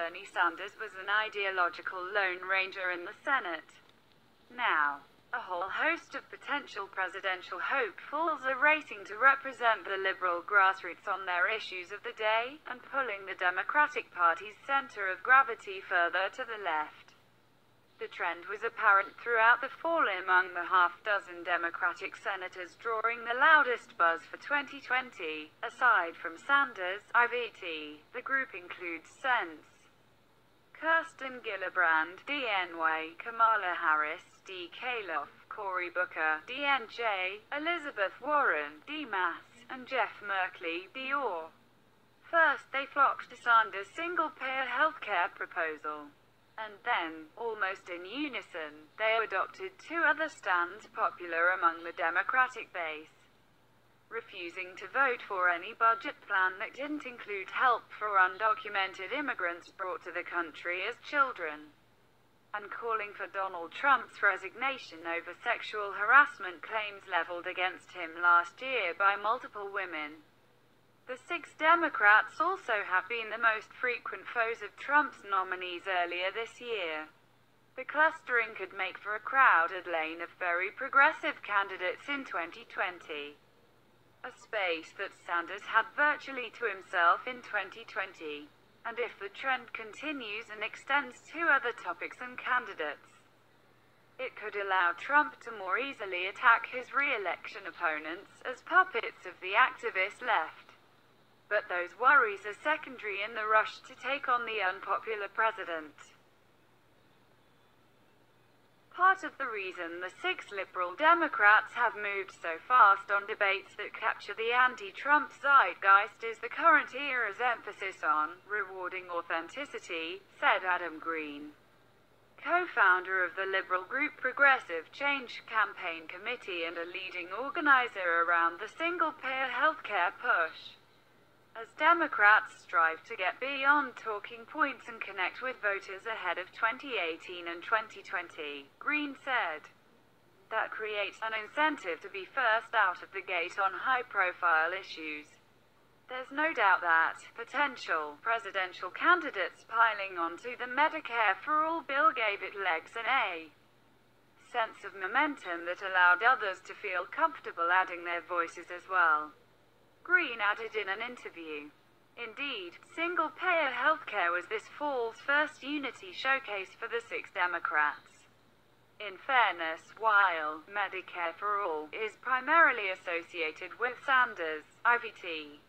Bernie Sanders was an ideological lone ranger in the Senate. Now, a whole host of potential presidential hopefuls are racing to represent the liberal grassroots on their issues of the day, and pulling the Democratic Party's center of gravity further to the left. The trend was apparent throughout the fall among the half-dozen Democratic senators drawing the loudest buzz for 2020. Aside from Sanders, IVT, the group includes Sense. Kirsten Gillibrand, DNY, Kamala Harris, D. Kalof, Cory Booker, DNJ, Elizabeth Warren, DMAS, and Jeff Merkley, DR. First they flocked to Sanders' single-payer healthcare proposal. And then, almost in unison, they adopted two other stands popular among the Democratic base, refusing to vote for any budget plan that didn't include help for undocumented immigrants brought to the country as children, and calling for Donald Trump's resignation over sexual harassment claims leveled against him last year by multiple women. The six Democrats also have been the most frequent foes of Trump's nominees earlier this year. The clustering could make for a crowded lane of very progressive candidates in 2020. A space that Sanders had virtually to himself in 2020. And if the trend continues and extends to other topics and candidates, it could allow Trump to more easily attack his re-election opponents as puppets of the activist left. But those worries are secondary in the rush to take on the unpopular president. Part of the reason the six liberal Democrats have moved so fast on debates that capture the anti-Trump zeitgeist is the current era's emphasis on rewarding authenticity, said Adam Green, co-founder of the liberal group Progressive Change Campaign Committee and a leading organizer around the single-payer healthcare push. As Democrats strive to get beyond talking points and connect with voters ahead of 2018 and 2020, Green said, that creates an incentive to be first out of the gate on high-profile issues. There's no doubt that potential presidential candidates piling onto the Medicare for All bill gave it legs and a sense of momentum that allowed others to feel comfortable adding their voices as well. Green added in an interview, "Indeed, single-payer healthcare was this fall's first unity showcase for the six Democrats. In fairness, while Medicare for All is primarily associated with Sanders, IVT,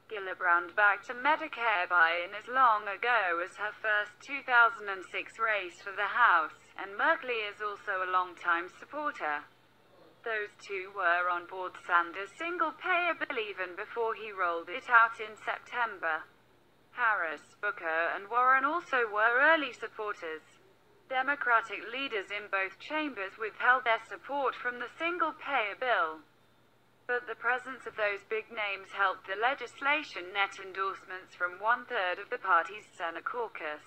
Gillibrand backed a Medicare buy-in as long ago as her first 2006 race for the House, and Merkley is also a longtime supporter. Those two were on board Sanders' single-payer bill even before he rolled it out in September. Harris, Booker, and Warren also were early supporters. Democratic leaders in both chambers withheld their support from the single-payer bill. But the presence of those big names helped the legislation net endorsements from one-third of the party's Senate caucus.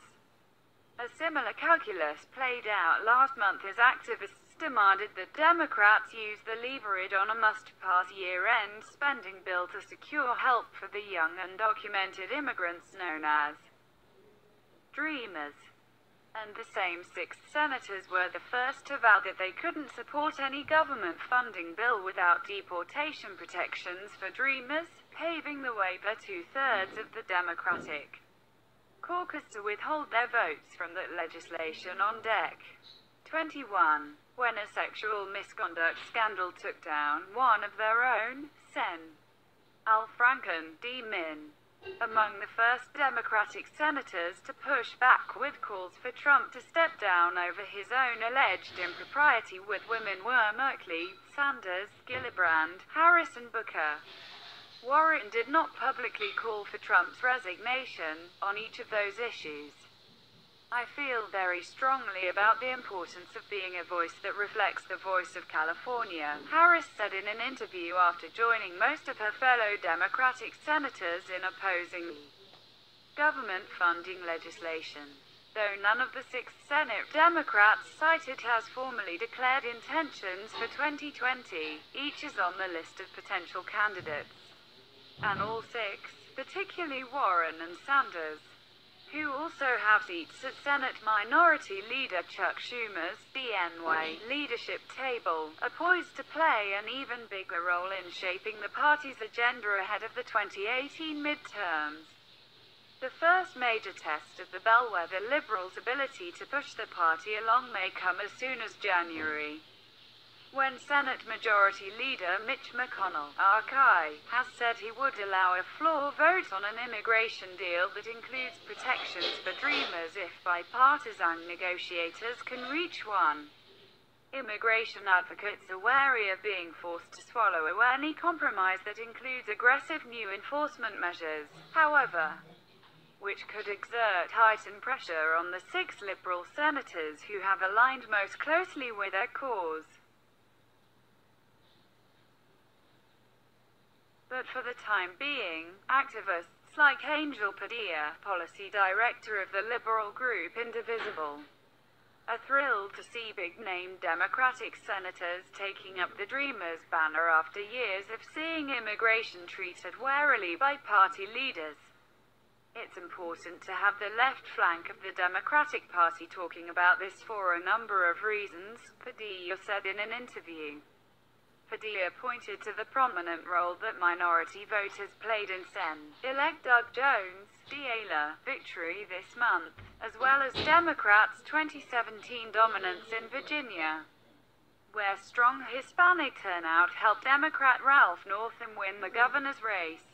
A similar calculus played out last month as activists demanded that Democrats use the leverage on a must-pass year-end spending bill to secure help for the young undocumented immigrants known as Dreamers. And the same six senators were the first to vow that they couldn't support any government funding bill without deportation protections for Dreamers, paving the way for two-thirds of the Democratic caucus to withhold their votes from the legislation on deck. 21. When a sexual misconduct scandal took down one of their own, Sen. Al Franken, D. Min, among the first Democratic senators to push back with calls for Trump to step down over his own alleged impropriety with women were Merkley, Sanders, Gillibrand, Harris and Booker. Warren did not publicly call for Trump's resignation on each of those issues. I feel very strongly about the importance of being a voice that reflects the voice of California, Harris said in an interview after joining most of her fellow Democratic senators in opposing government funding legislation. Though none of the six Senate Democrats cited has formally declared intentions for 2020, each is on the list of potential candidates. And all six, particularly Warren and Sanders, who also have seats at Senate Minority Leader Chuck Schumer's DNY leadership table, are poised to play an even bigger role in shaping the party's agenda ahead of the 2018 midterms. The first major test of the bellwether Liberals' ability to push the party along may come as soon as January, when Senate Majority Leader Mitch McConnell, RK, has said he would allow a floor vote on an immigration deal that includes protections for Dreamers if bipartisan negotiators can reach one. Immigration advocates are wary of being forced to swallow any compromise that includes aggressive new enforcement measures, however, which could exert heightened pressure on the 6 Liberal senators who have aligned most closely with their cause. But for the time being, activists like Angel Padilla, policy director of the liberal group Indivisible, are thrilled to see big-name Democratic senators taking up the Dreamers banner after years of seeing immigration treated warily by party leaders. It's important to have the left flank of the Democratic Party talking about this for a number of reasons, Padilla said in an interview. Padilla pointed to the prominent role that minority voters played in Sen-elect Doug Jones' DALA victory this month, as well as Democrats' 2017 dominance in Virginia, where strong Hispanic turnout helped Democrat Ralph Northam win the governor's race.